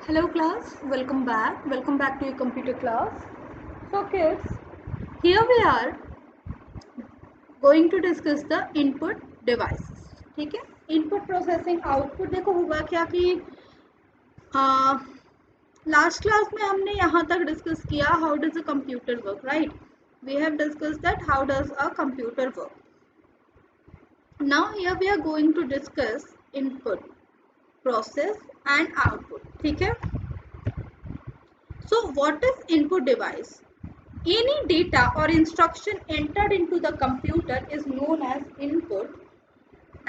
Hello class, welcome back to your computer class. So kids, here we are going to discuss the input devices. ठीक है, input processing output देखो हुआ क्या कि last class में हमने यहाँ तक डिस्कस किया how does a computer work, right? We have discuss that how does a computer work. Now here we are going to discuss input, process and output. ठीक है. So what is input device? Any data or instruction entered into the computer is known as input.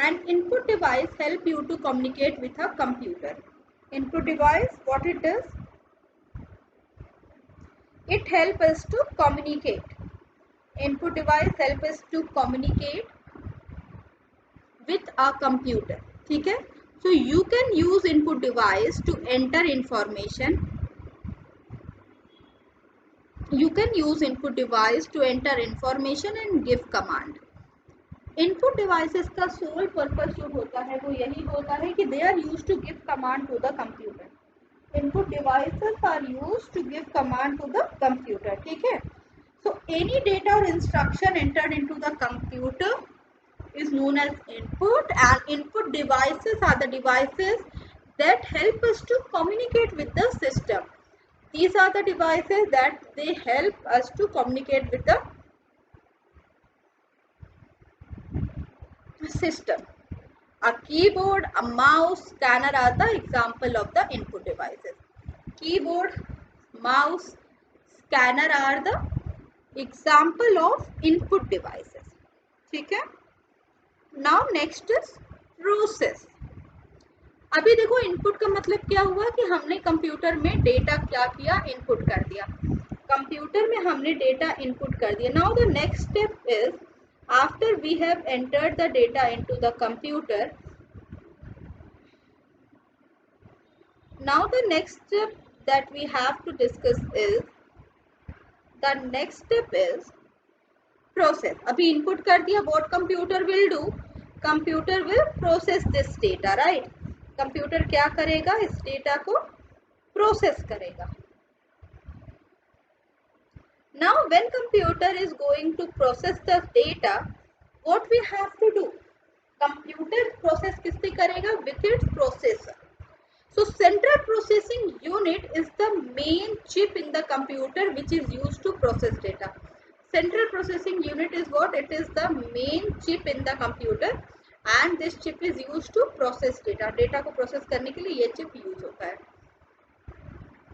An input device help you to communicate with a computer. Input device, what it does? It help us to communicate. Input device help us to communicate with a computer. ठीक है? So you can use input device to enter information. You can use input device to enter information and give command. Input devices का sole purpose जो होता है वो यही होता है कि they are used to give command to the computer. Input devices are used to give command to the computer. ठीक है. So any data or instruction entered into the computer is known as input, and input devices are the devices that help us to communicate with the system. These are the devices that they help us to communicate with the system. A keyboard, a mouse, scanner are the example of the input devices. Keyboard, mouse, scanner are the example of input devices. ठीक है. Now next is process. अभी देखो input का मतलब क्या हुआ कि हमने कंप्यूटर में डेटा क्या किया, इनपुट कर दिया. कंप्यूटर में हमने डेटा इनपुट कर दिया. Now the next step is after we have entered the data into the computer. Now the next step that we have to discuss is the next step is process. अभी input कर दिया. What computer will do? Computer will process this data, right? Computer क्या करेगा? इस data को process करेगा. Now when computer is going to process the data, what we have to do? Computer process किससे करेगा? With its processor. So central processing unit is the main chip in the computer which is used to process data. Central processing unit is what? It is the main chip in the computer and this chip is used to process data. Data को process करने के लिए ये chip use होता है.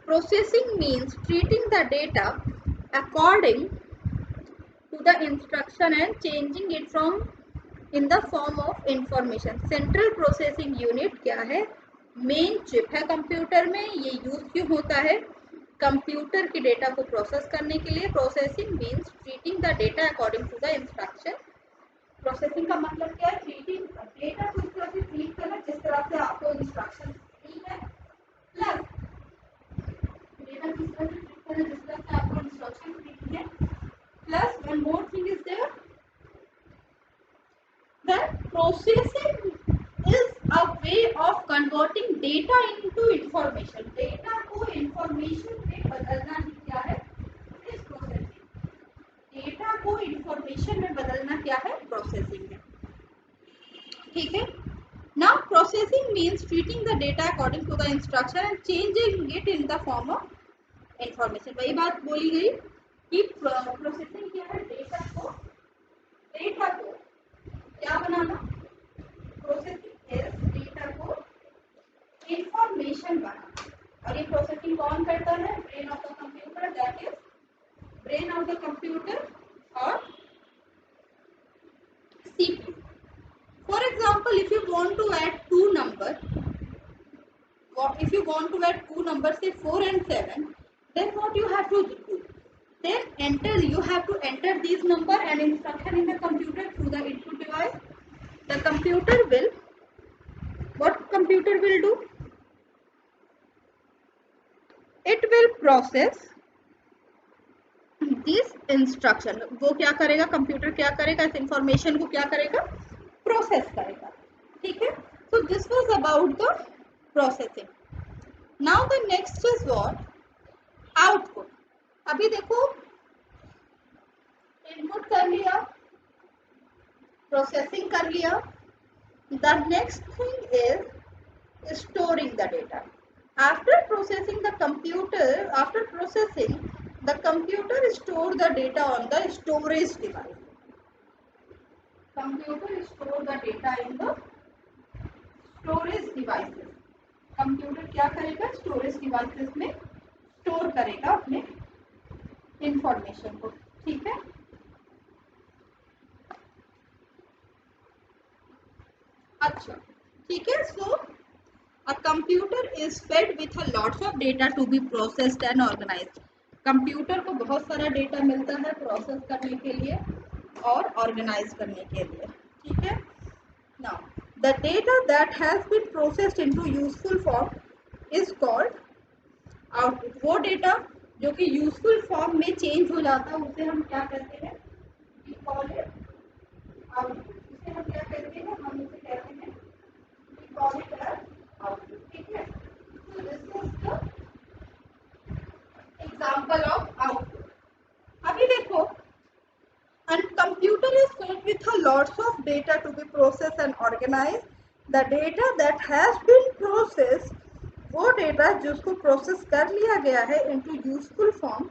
Processing means treating the data according to the instruction and changing it from in the form of information. Central processing unit क्या है? Main chip है कंप्यूटर में. ये यूज क्यों होता है? कंप्यूटर के डेटा को प्रोसेस करने के लिए. Processing means treating the data according to the instruction. Processing का मतलब क्या है? ट्रीटिंग डेटा को इस तरह से ट्रीट करना जिस तरह से आपको इंस्ट्रक्शन दी है, प्लस डेटा किस तरह से ट्रीट करना जिस तरह से आपको इंस्ट्रक्शन दी है, plus one more thing is there that processing is a way of converting data into information. Data को information में बदलना क्या है? Is processing. Data को information में बदलना क्या है? Processing है. ठीक है. Now processing means treating the data according to the instruction and changing it in the form of information. वही बात बोली गई कि processing क्या है? डेटा को क्या बनाना? प्रोसेसिंग इज डेटा को इंफॉर्मेशन बनाना. और ये प्रोसेसिंग कौन करता है? Brain of the computer, that is brain of the computer और CPU. For example if you want to add two number, say 4 and 7, then what you have to do? Then you have to enter these number and instruction in the computer through the input device. The computer will, what computer will do? It will process this instruction. वो क्या करेगा? Computer क्या करेगा? इस information को क्या करेगा? Process करेगा. ठीक है. So this was about the processing. Now the next is what, output. अभी देखो इनपुट कर लिया, प्रोसेसिंग कर लिया, the next thing is storing the data. After processing the computer, after processing, the computer store the data on the storage device. Computer store the data in the storage devices. Computer क्या करेगा, storage devices में store करेगा अपने information को, ठीक है। अच्छा ठीक है, सो a computer is fed with a lots of data to be processed and organized. Computer को बहुत सारा डेटा मिलता है प्रोसेस करने के लिए और ऑर्गेनाइज करने के लिए, ठीक है। Now the data that has been processed into useful form is called output. वो डेटा जो कि यूजफुल फॉर्म में चेंज हो जाता है उसे हम क्या कहते हैं, वी कॉल इट आउटपुट। उसे हम क्या कहते हैं, हम उसे कहते हैं we call it as output, ठीक है। So this is the example of output. अभी देखो, and computer is filled with a lots of data to be processed and organized. The data that has been processed, वो data जिसको process कर लिया गया है into useful form,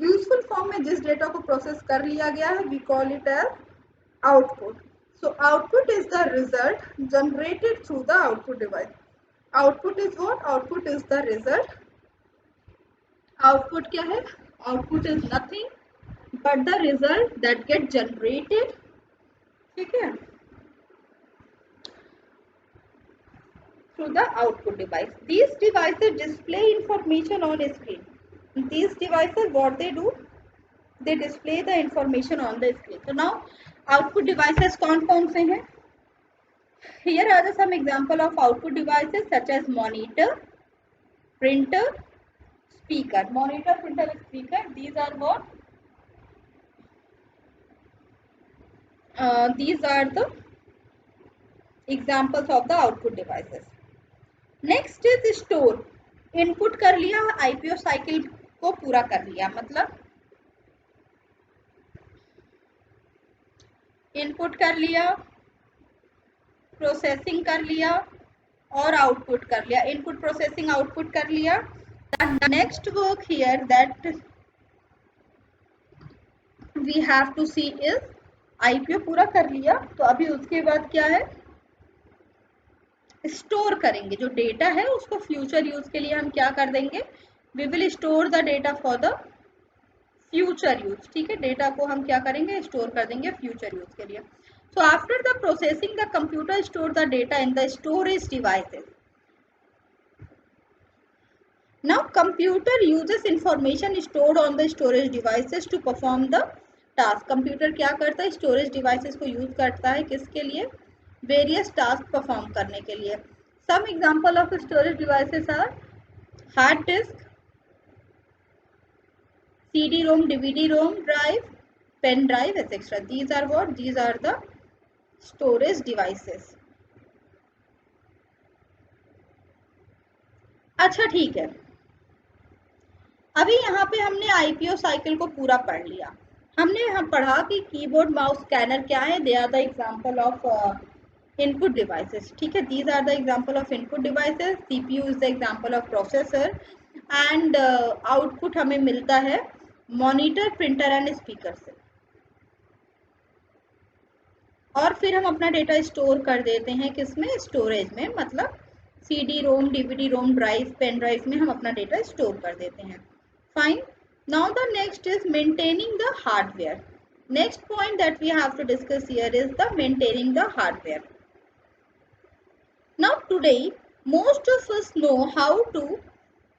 useful form में जिस डेटा को प्रोसेस कर लिया गया है we call it as output. So output is the result generated through the output device. Output is what? Output is the result. Output क्या है? Output is nothing but the result that get generated, ठीक है, through the output device. These devices display information on a screen. These devices, what they do? They display the information on the screen. So now output devices कौन से हैं? Here are some example of output devices such as monitor, printer, speaker. Monitor, printer, speaker. These are what? These are the examples of the output devices. Next is store. Input कर लिया, IPO cycle को पूरा कर लिया, मतलब input कर लिया, processing कर लिया और आउटपुट कर लिया। इनपुट प्रोसेसिंग आउटपुट कर लिया। Next work here that we have to see is IPO पूरा कर लिया, तो अभी उसके बाद क्या है, स्टोर करेंगे जो डेटा है उसको फ्यूचर यूज के लिए हम क्या कर देंगे, we will store the data for the future use, ठीक है। डेटा को हम क्या करेंगे, स्टोर कर देंगे फ्यूचर यूज के लिए। So after the processing the computer store the data in the storage devices. Now computer uses information stored on the storage devices to perform the task. Computer क्या करता है, स्टोरेज डिवाइसेस को use करता है किसके लिए, वेरियस टास्क परफॉर्म करने के लिए। Some example of storage devices are hard disk, CD-ROM, DVD-ROM drive, pen drive, etc. These are what? These are the storage devices. अच्छा ठीक है, अभी यहाँ पे हमने आईपीओ साइकिल को पूरा पढ़ लिया। हमने यहाँ पढ़ा कि कीबोर्ड, माउस, स्कैनर क्या है, they are the example of input devices, ठीक है। These are the example of input devices. CPU is the example of processor and output हमें मिलता है मॉनिटर, प्रिंटर एंड स्पीकर से। और फिर हम अपना डेटा स्टोर कर देते हैं किसमें, स्टोरेज में, मतलब CD-ROM, DVD-ROM drive, pen drive में हम अपना डेटा स्टोर कर देते हैं। Fine. Now the next is maintaining the hardware. Next point that we have to discuss here is the maintaining the hardware. Now today most of us know how to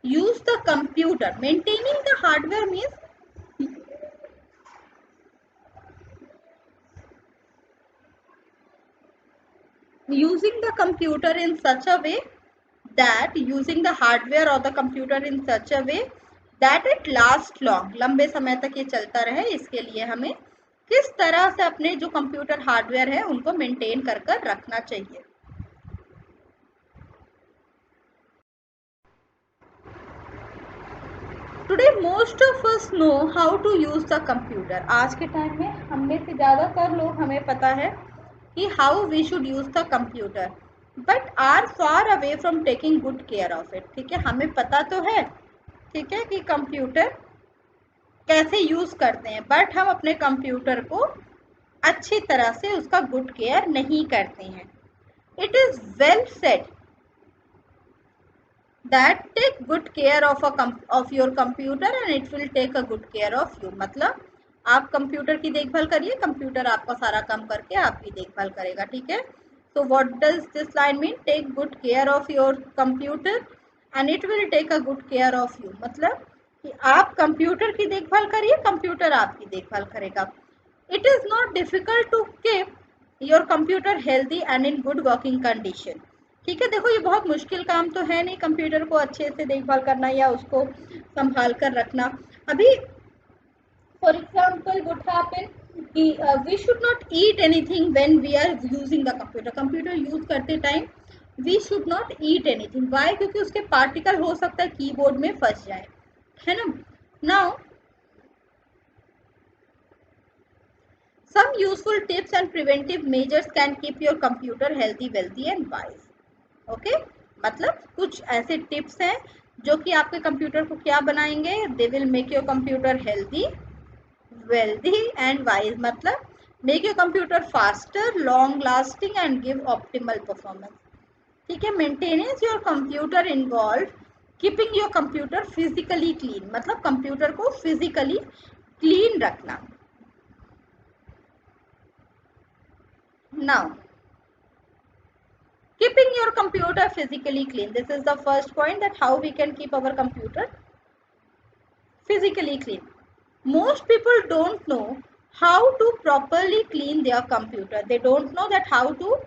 use the computer. Maintaining the hardware means using the computer in such a way that using the hardware or the computer in such a way that it lasts long. लंबे समय तक ये चलता रहे, इसके लिए हमें किस तरह से अपने जो कंप्यूटर हार्डवेयर है उनको मेंटेन कर रखना चाहिए। Today most of us know how to use the computer. आज के टाइम में हम में से ज़्यादातर लोग हमें पता है कि how we should use the computer, but are far away from taking good care of it. ठीक है, हमें पता तो है, ठीक है, कि कंप्यूटर कैसे यूज करते हैं, बट हम अपने कंप्यूटर को अच्छी तरह से उसका गुड केयर नहीं करते हैं। It is well said that take good care of your computer and it will take a good care of you। मतलब आप कंप्यूटर की देखभाल करिए, कंप्यूटर आपका सारा काम करके आपकी देखभाल करेगा। ठीक है, तो what does this line mean? Take good care of your computer and it will take a good care of you. मतलब कि आप कंप्यूटर की देखभाल करिए, कंप्यूटर आपकी देखभाल करेगा। It is not difficult to keep your computer healthy and in good working condition. ठीक है, देखो ये बहुत मुश्किल काम तो है नहीं कंप्यूटर को अच्छे से देखभाल करना या उसको संभाल कर रखना। अभी फॉर एग्जाम्पल व्हाट हैपन कि we should not eat anything when we are using the computer. Computer use करते time we should not eat anything. Why? क्योंकि उसके पार्टिकल हो सकता है कीबोर्ड में फंस जाए, है ना। Now some useful tips and preventive measures can keep your computer healthy, wealthy and wise। Okay, मतलब कुछ ऐसे टिप्स हैं जो कि आपके कंप्यूटर को क्या बनाएंगे? They will make your computer healthy, wealthy and wise. मतलब make your computer faster, long lasting and give optimal performance. ठीक है, maintenance your computer involve keeping your computer physically clean. मतलब कंप्यूटर को फिजिकली क्लीन रखना। Now keeping your computer physically clean, this is the first point, that how we can keep our computer physically clean. Most people don't know how to properly clean their computer. They don't know that how to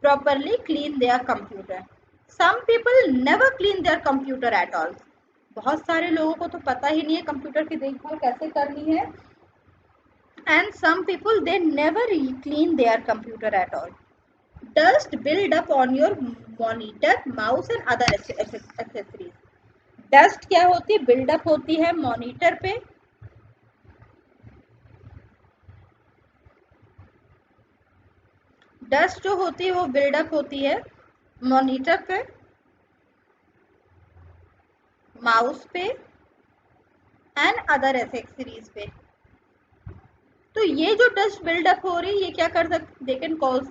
properly clean their computer. Some people never clean their computer at all. बहुत सारे लोगों को तो पता ही नहीं है computer की देखभाल कैसे करनी है। And some people, they never clean their computer at all. Dust build up on your monitor, mouse and other accessories। Dust क्या होती है? बिल्डअप होती है मॉनिटर पे, डस्ट जो होती है वो बिल्डअप होती है मॉनिटर पे, माउस पे एंड अदर एक्सेसरीज पे। तो ये जो डस्ट बिल्डअप हो रही है ये क्या कर सकते? They can cause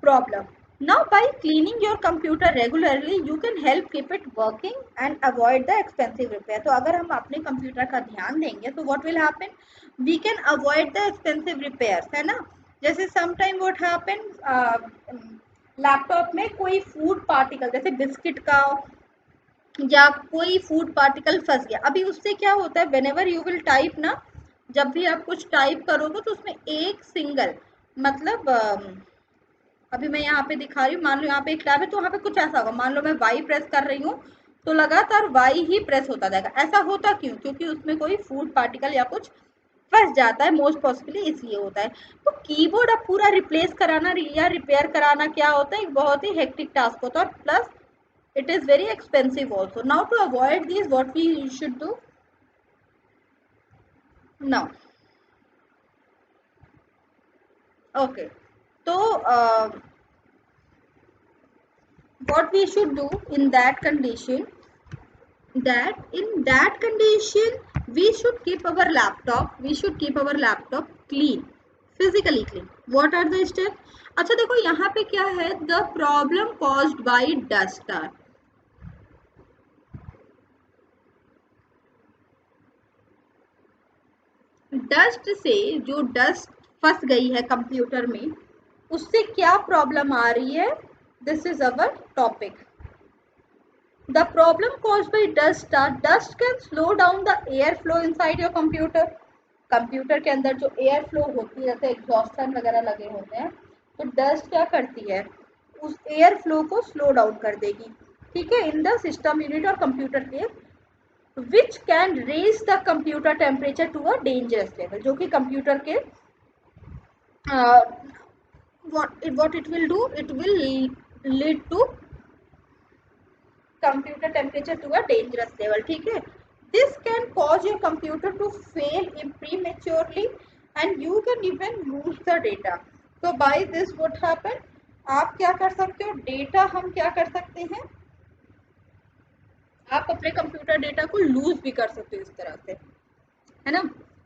problem. Now by cleaning your computer regularly you can help keep it working and avoid the expensive repair। तो अगर हम अपने कंप्यूटर का ध्यान देंगे तो what will happen? We can avoid the expensive repairs, है ना। जैसे sometime what happen, लैपटॉप में कोई फूड पार्टिकल जैसे बिस्किट का या कोई फूड पार्टिकल फंस गया। अभी उससे क्या होता है, whenever you will type ना, जब भी आप कुछ टाइप करोगे तो उसमें एक सिंगल मतलब अभी मैं यहाँ पे दिखा रही हूँ, मान लो यहाँ पे एक टैब है तो वहाँ पे कुछ ऐसा होगा, मान लो मैं वाई प्रेस कर रही हूँ तो लगातार वाई ही प्रेस होता जाएगा। ऐसा होता क्यों? क्योंकि उसमें कोई फूड पार्टिकल या कुछ फंस जाता है, मोस्ट पॉसिबली इसलिए होता है। तो कीबोर्ड अब पूरा रिप्लेस कराना या रिपेयर कराना क्या होता है, एक बहुत ही हेक्टिक टास्क होता है, और plus it is very expensive also. Now to avoid this what we should do now. Okay, तो what we should do in that condition, we should keep our laptop clean, physically clean। what are the steps? अच्छा देखो यहाँ पे क्या है, the problem caused by dust are, dust से जो dust फंस गई है कंप्यूटर में उससे क्या प्रॉब्लम आ रही है, this is our topic. The problem caused by dust are, dust can slow down the air flow inside your computer। Computer के अंदर जो एयर फ्लो होती है, जैसे एग्जॉस्ट फैन वगैरह लगे होते हैं, तो डस्ट क्या करती है, उस एयर फ्लो को स्लो डाउन कर देगी। ठीक है, इन द सिस्टम यूनिट और कंप्यूटर के, which can raise the computer temperature to a dangerous level. जो कि कंप्यूटर के what it will do, it will lead to computer temperature to a dangerous level. ठीक है, This can cause your computer to fail prematurely and you can even lose the data. So by this what happen, आप क्या कर सकते हो, data हम क्या कर सकते हैं, आप अपने कंप्यूटर डेटा को लूज भी कर सकते हो इस तरह से, है ना.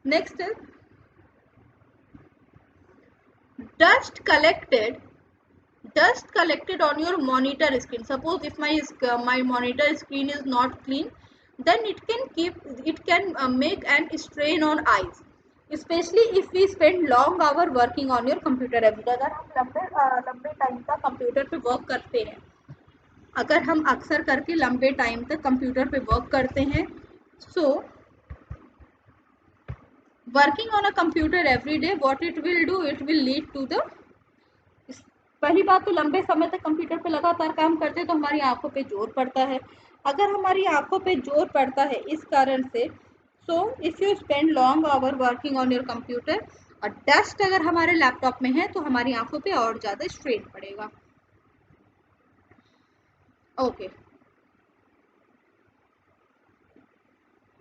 Next is dust collected dust collected on your monitor screen. Suppose if my monitor screen is not clean, then it can make an strain on eyes, especially if we spend long hour working on your computer every day. अगर हम लंबे time तक computer पे work करते हैं, अगर हम अक्सर करके लंबे टाइम तक कंप्यूटर पे वर्क करते हैं, so working on a computer every day, what it will do, it will lead to the, पहली बात तो लंबे समय तक कंप्यूटर पे लगातार काम करते हैं तो हमारी आंखों पे जोर पड़ता है. अगर हमारी आंखों पे जोर पड़ता है इस कारण से, so if you spend long hour working on your computer, और डस्ट अगर हमारे लैपटॉप में है तो हमारी आंखों पे और ज़्यादा स्ट्रेन पड़ेगा. Okay,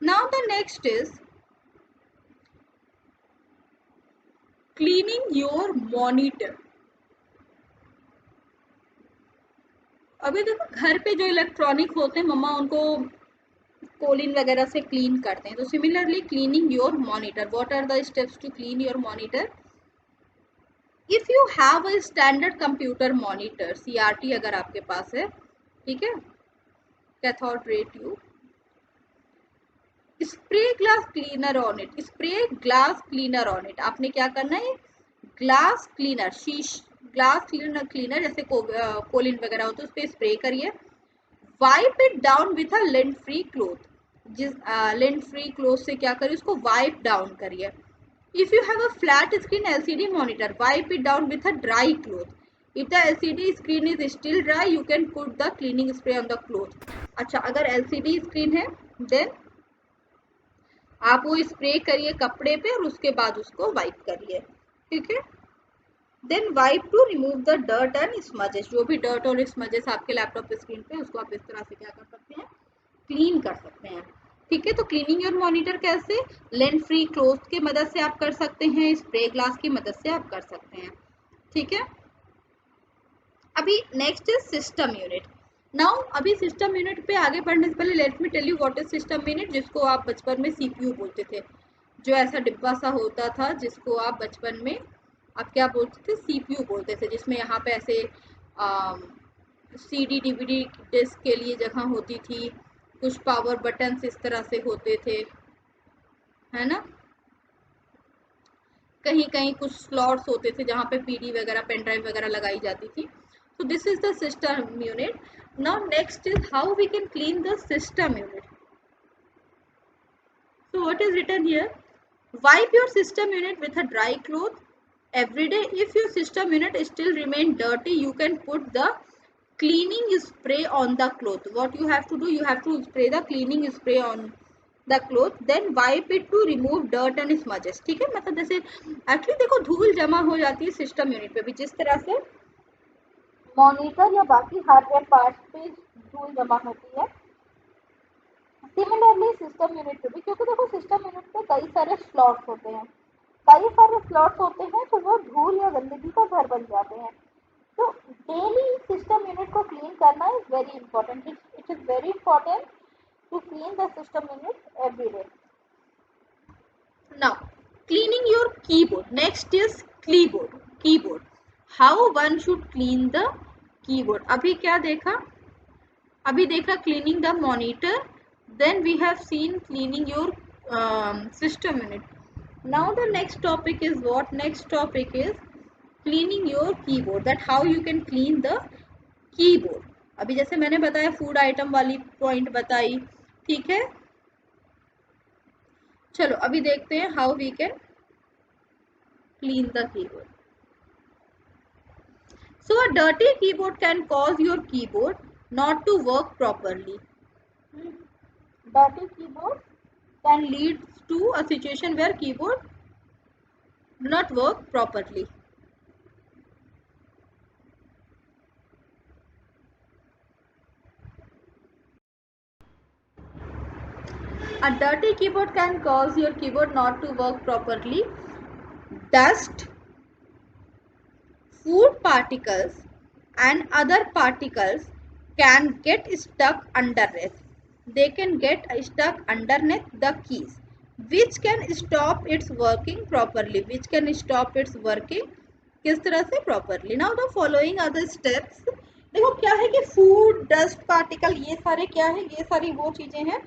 now the next is cleaning your monitor. अभी देखो घर पे जो इलेक्ट्रॉनिक होते हैं मम्मा उनको कोलिन वगैरह से क्लीन करते हैं. तो similarly cleaning your monitor, what are the steps to clean your monitor. If you have a standard computer monitor, CRT अगर आपके पास है, ठीक है, cathode ray tube, spray glass cleaner on it. Spray glass cleaner on it, आपने क्या करना है, ग्लास क्लीनर, ग्लास क्लीनर जैसे कोलिन वगैरह होता है उस पर स्प्रे करिए. Wipe it down with a lint free cloth. जिस लिंट फ्री क्लोथ से क्या करिए, उसको वाइप डाउन करिए. If you have a flat screen LCD monitor, wipe it down with a dry cloth. If the LCD screen is still dry, you can put the cleaning spray on the cloth. अच्छा, अगर LCD screen है then आप वो spray करिए कपड़े पे और उसके बाद उसको वाइप करिए, ठीक है. Then wipe to remove the dirt and smudges. जो भी डर्ट और स्मजेस आपके लैपटॉप स्क्रीन पे, उसको आप इस तरह से क्या कर सकते हैं, क्लीन कर सकते हैं, ठीक है. तो क्लीनिंग योर मॉनिटर कैसे, लेंट फ्री क्लोथ की मदद से आप कर सकते हैं, स्प्रे ग्लास की मदद से आप कर सकते हैं, ठीक है. अभी next is system unit. Now अभी सिस्टम यूनिट पे आगे बढ़ने से पहले let me tell you what is system unit, जिसको आप बचपन में CPU बोलते थे. जो ऐसा डिब्बा सा होता था जिसको आप बचपन में आप क्या बोलते थे, CPU बोलते थे, जिसमें यहाँ पे ऐसे CD DVD डिस्क के लिए जगह होती थी, कुछ पावर बटन इस तरह से होते थे, है ना. कहीं कहीं कुछ स्लॉट्स होते थे जहाँ पे PD वगैरह, पेन ड्राइव वगैरह लगाई जाती थी. So this is the system unit. Now next is how we can clean the system unit. So what is written here? Wipe your system unit with a dry cloth every day. If your system unit still remain dirty, you can put the cleaning spray on the cloth. What you have to do, you have to spray the cleaning spray on the cloth, then wipe it to remove dirt and smudges. ठीक है, मतलब जैसे actually देखो धूल जमा हो जाती है सिस्टम यूनिट पे भी, जिस तरह से मॉनिटर या बाकी हार्डवेयर पार्ट्स पे धूल जमा होती है, सिमिलरली सिस्टम यूनिट पे भी. क्योंकि देखो सिस्टम यूनिट पे कई सारे स्लॉट्स होते हैं, तो वो धूल या गंदगी का घर बन जाते हैं. तो डेली सिस्टम यूनिट को क्लीन करना is very important. It is very important to clean the system unit every day. Now cleaning your keyboard. Next is keyboard. How one should clean the keyboard. अभी क्या देखा, अभी देखा cleaning the monitor, then we have seen cleaning your system unit. Now the next topic is what? Next topic is cleaning your keyboard, that how you can clean the keyboard. अभी जैसे मैंने बताया food item वाली point बताई, ठीक है. चलो अभी देखते हैं how we can clean the keyboard. So a dirty keyboard can cause your keyboard not to work properly. Dirty keyboard can lead to a situation where keyboard do not work properly. A dirty keyboard can cause your keyboard not to work properly. Dust, food particles and other particles can get stuck underneath. They can get stuck underneath the keys, which can stop its working properly. Which can stop its working किस तरह से properly. Now the following are the steps. देखो क्या है कि food, dust particle, ये सारे क्या है, ये सारी वो चीजें हैं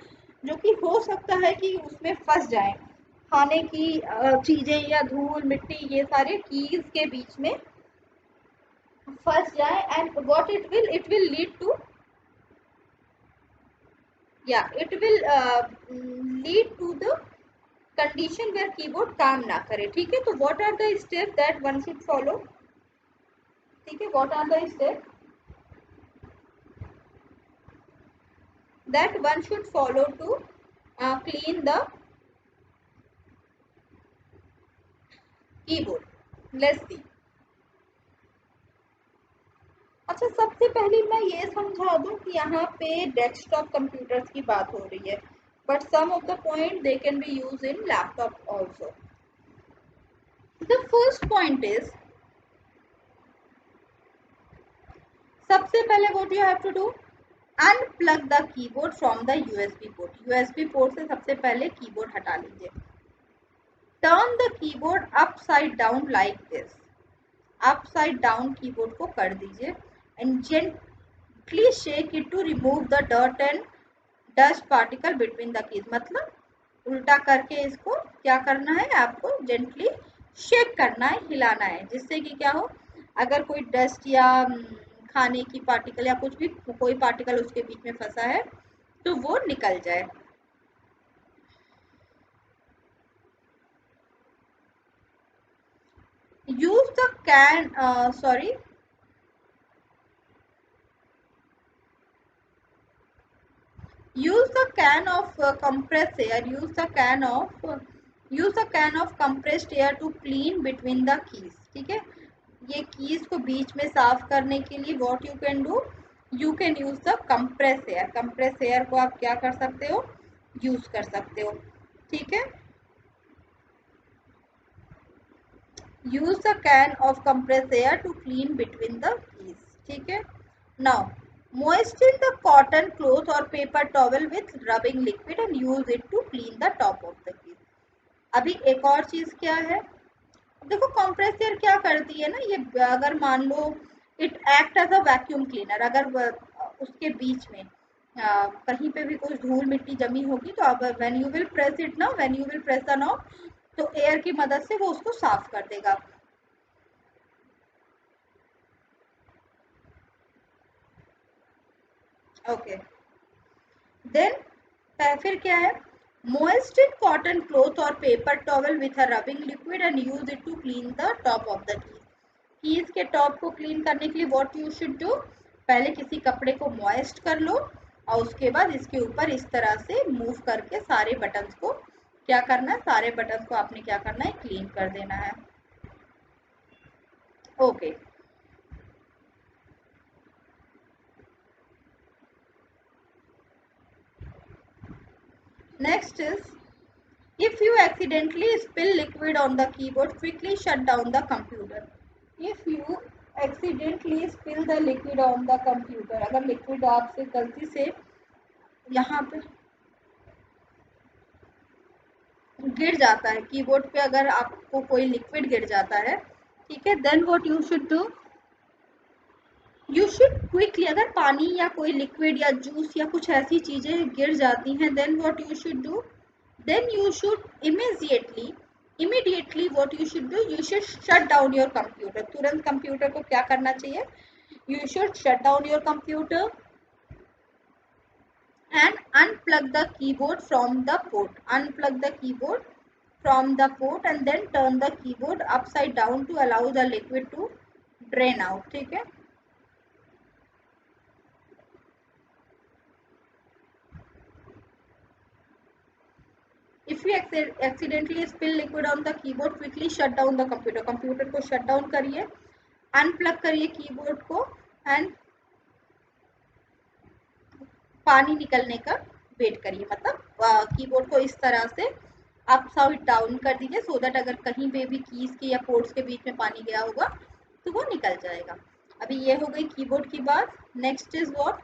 जो कि हो सकता है कि उसमें फंस जाए, खाने की चीजें या धूल मिट्टी ये सारे कीज के बीच में फंस जाए. And what it will lead to, या it will lead to the condition where keyboard काम ना करे. ठीक है, तो what are the step that one should follow. ठीक है, what are the step that one should follow to clean the keyboard. Let's see. अच्छा, सबसे पहले मैं ये समझा दूं कि यहाँ पे डेस्कटॉप कंप्यूटर्स की बात हो रही है, but some of the point they can be use in laptop also. The first point is, सबसे पहले what you have to do, unplug the keyboard from the USB port. USB port से सबसे पहले कीबोर्ड हटा लीजिए. Turn the keyboard upside down like this. Upside down keyboard को कर दीजिए and gently shake it to remove the dirt and dust particle between the keys. मतलब उल्टा करके इसको क्या करना है, आपको जेंटली शेक करना है, हिलाना है, जिससे कि क्या हो, अगर कोई डस्ट या खाने की पार्टिकल या कुछ भी कोई पार्टिकल उसके बीच में फंसा है तो वो निकल जाए. use the can use the can of compressed air. Use the can of compressed air to clean between the keys. ठीक है, ये कीज को बीच में साफ करने के लिए what you can do, you can use the compress air. Compress air को आप क्या कर सकते हो, यूज कर सकते हो. ठीक है, use the can of compressed air to clean between the keys. ठीक है, now moisten the cotton cloth or paper towel with rubbing liquid and use it to clean the top of the keys. अभी एक और चीज क्या है, देखो compress air क्या करती है ना, ये अगर मान लो it act as a vacuum cleaner. अगर उसके बीच में कहीं पे भी कुछ धूल मिट्टी जमी होगी तो अब when you will press it ना, when you will press the knob, तो एयर की मदद से वो उसको साफ कर देगा. ओके, देन फिर क्या है, moisten cotton cloth or paper towel with a rubbing liquid and use it to clean the top of the keys. Keys के टॉप को क्लीन करने के लिए व्हाट यू शुड डू, पहले किसी कपड़े को मॉइस्ट कर लो और उसके बाद इसके ऊपर इस तरह से मूव करके सारे बटन्स को क्या करना है, सारे बटन्स को आपने क्या करना है, क्लीन कर देना है. Okay, next is, if you accidentally spill liquid on the keyboard, quickly shut down the computer. If you accidentally spill the liquid on the computer, अगर लिक्विड आपसे गलती से यहाँ पे गिर जाता है कीबोर्ड पे, अगर आपको कोई लिक्विड गिर जाता है, ठीक है, then what you should do, you should quickly, अगर पानी या कोई लिक्विड या जूस या कुछ ऐसी चीजें गिर जाती हैं, then what you should do, then you should immediately what you should do, you should shut down your computer. तुरंत कंप्यूटर को क्या करना चाहिए, you should shut down your computer and unplug the keyboard from the port. Unplug the keyboard from the port and then turn the keyboard upside down to allow the liquid to drain out. ठीक है, If you accidentally spill liquid on the keyboard, quickly shut down the computer. Computer को shut down करिए, unplug करिए keyboard को and पानी निकलने का wait करिए, मतलब कीबोर्ड को इस तरह से अप साइड डाउन कर दीजिए, सो दैट अगर कहीं पे भी कीज के या पोर्ट्स के बीच में पानी गया होगा तो वो निकल जाएगा। अभी ये हो गई कीबोर्ड की बात। Next is what,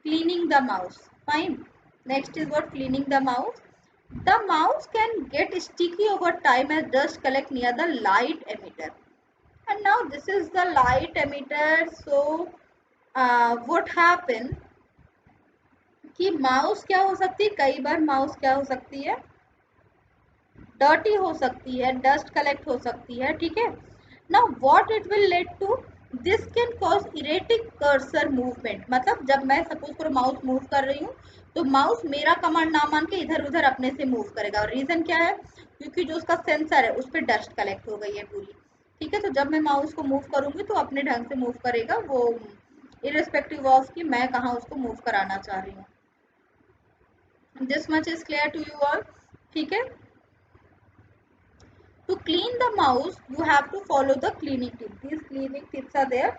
cleaning the mouse. Fine, next is what, cleaning the mouse. The mouse can get sticky over time as dust collect near the light emitter. And now this is the light emitter. So what happen कि mouse क्या हो सकती है, कई बार mouse क्या हो सकती है, डर्टी हो सकती है, डस्ट कलेक्ट हो सकती है, ठीक है। Now what it will lead to, this can cause erratic cursor movement. मतलब जब मैं सपोज करो माउस मूव कर रही हूँ तो माउस मेरा कमांड ना मान के इधर उधर अपने से मूव करेगा। और रीजन क्या है, क्योंकि जो उसका सेंसर है उस पर डस्ट कलेक्ट हो गई है पूरी, ठीक है। तो जब मैं माउस को मूव करूंगी तो अपने ढंग से मूव करेगा वो, इरेस्पेक्टिव ऑफ कि मैं कहाँ उसको मूव कराना चाह रही हूँ। This much is clear to you all, ठीक है। To clean the mouse, you have to follow the cleaning tips. These cleaning tips are there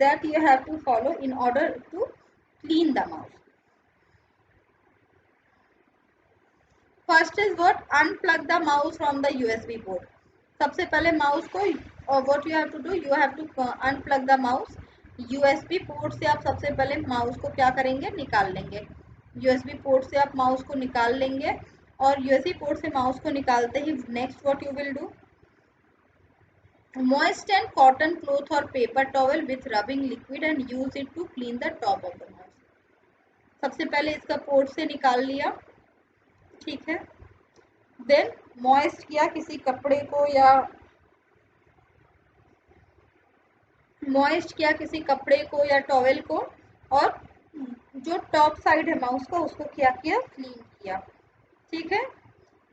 that you have to follow in order to clean the mouse. First is what, unplug the mouse from the USB port. सबसे पहले mouse को what you have to do, you have to unplug the mouse. USB port से आप सबसे पहले mouse को क्या करेंगे, निकाल लेंगे। USB पोर्ट से आप माउस को निकाल लेंगे और USB पोर्ट से माउस को निकालते ही next what you will do, moisten cotton cloth or paper towel with rubbing liquid and use it to clean the top of the mouse. सबसे पहले इसका पोर्ट से निकाल लिया, ठीक है। देन मॉइस्ट किया किसी कपड़े को या मॉइस्ट किया किसी कपड़े को या टॉवेल को, और जो टॉप साइड है माउस का उसको क्या किया, क्लीन किया, ठीक है।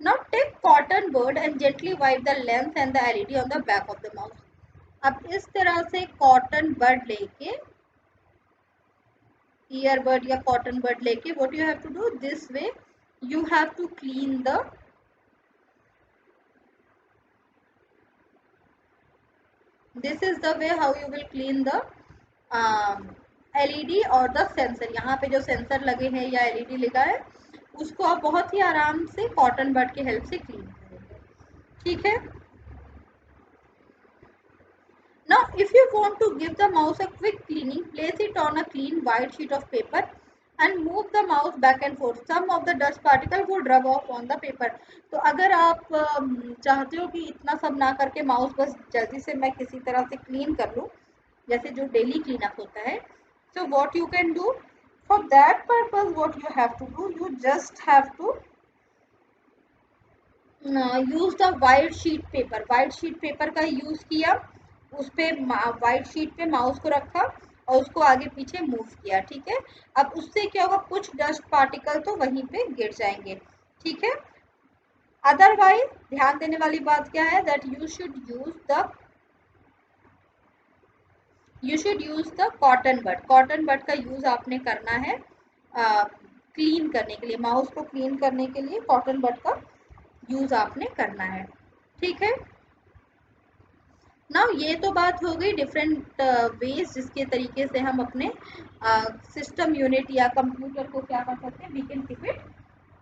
Now take cotton bud and gently wipe the lens and the LED on the back of the mouse. अब इस तरह से कॉटन बड लेके, ईयरबड या कॉटन बड लेके, what you have to do, this way you have to clean the, this is the way how you will clean the LED और the sensor. यहाँ पे जो सेंसर लगे हैं या LED लगा है उसको आप बहुत ही आराम से कॉटन बड की हेल्प से क्लीन करेंगे, ठीक है। Now, if you want to give the mouse a quick cleaning, place it on a clean white sheet of paper and move the mouse back and forth. Some of the dust particle would rub off on the paper. तो अगर आप चाहते हो कि इतना सब ना करके माउस बस जल्दी से मैं किसी तरह से क्लीन कर लूँ, जैसे जो डेली क्लीन अप होता है, so what you can do for that purpose, what you have to do, you just have to use the white sheet paper. White sheet paper का यूज किया, उस पे वाइट शीट पे mouse को रखा और उसको आगे पीछे मूव किया, ठीक है। अब उससे क्या होगा, कुछ डस्ट पार्टिकल तो वहीं पे गिर जाएंगे, ठीक है। अदरवाइज ध्यान देने वाली बात क्या है, that you should use the cotton bud. Cotton bud का यूज आपने करना है क्लीन करने के लिए, माउस को क्लीन करने के लिए कॉटन बड का यूज आपने करना है, ठीक है। नाउ ये तो बात हो गई डिफरेंट वेज जिसके तरीके से हम अपने सिस्टम यूनिट या कंप्यूटर को क्या कर सकते हैं, we can keep it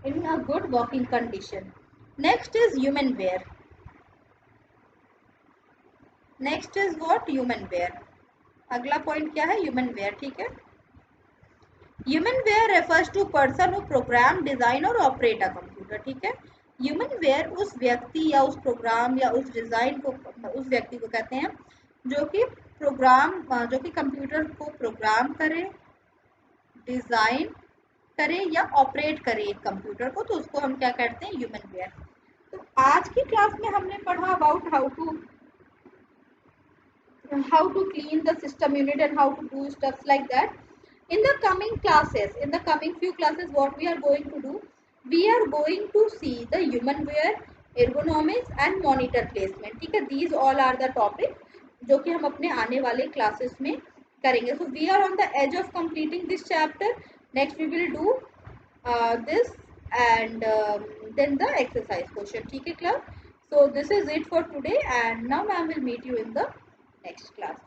in a good working condition. Next is human ware. Next is what, human ware. अगला पॉइंट क्या है, ह्यूमन वेयर, ठीक है। Human ware refers to person who program, design और ऑपरेट अ कंप्यूटर, ठीक है। Human where उस व्यक्ति या उस प्रोग्राम या उस डिजाइन को, उस व्यक्ति को कहते हैं जो कि जो कि कंप्यूटर को प्रोग्राम करे, डिजाइन करे या ऑपरेट करे एक कंप्यूटर को, तो उसको हम क्या कहते हैं, ह्यूमन वेयर। तो आज की क्लास में हमने पढ़ा about how to clean the system unit and how to do stuff like that. In the coming classes, in the coming few classes, what we are going to do, we are going to see the human wear, ergonomics and monitor placement, ठीक है। these all are the topic जो कि हम अपने आने वाले classes में करेंगे। so we are on the edge of completing this chapter. Next we will do this and then the exercise question, ठीक है class। so this is it for today and now I will meet you in the next class.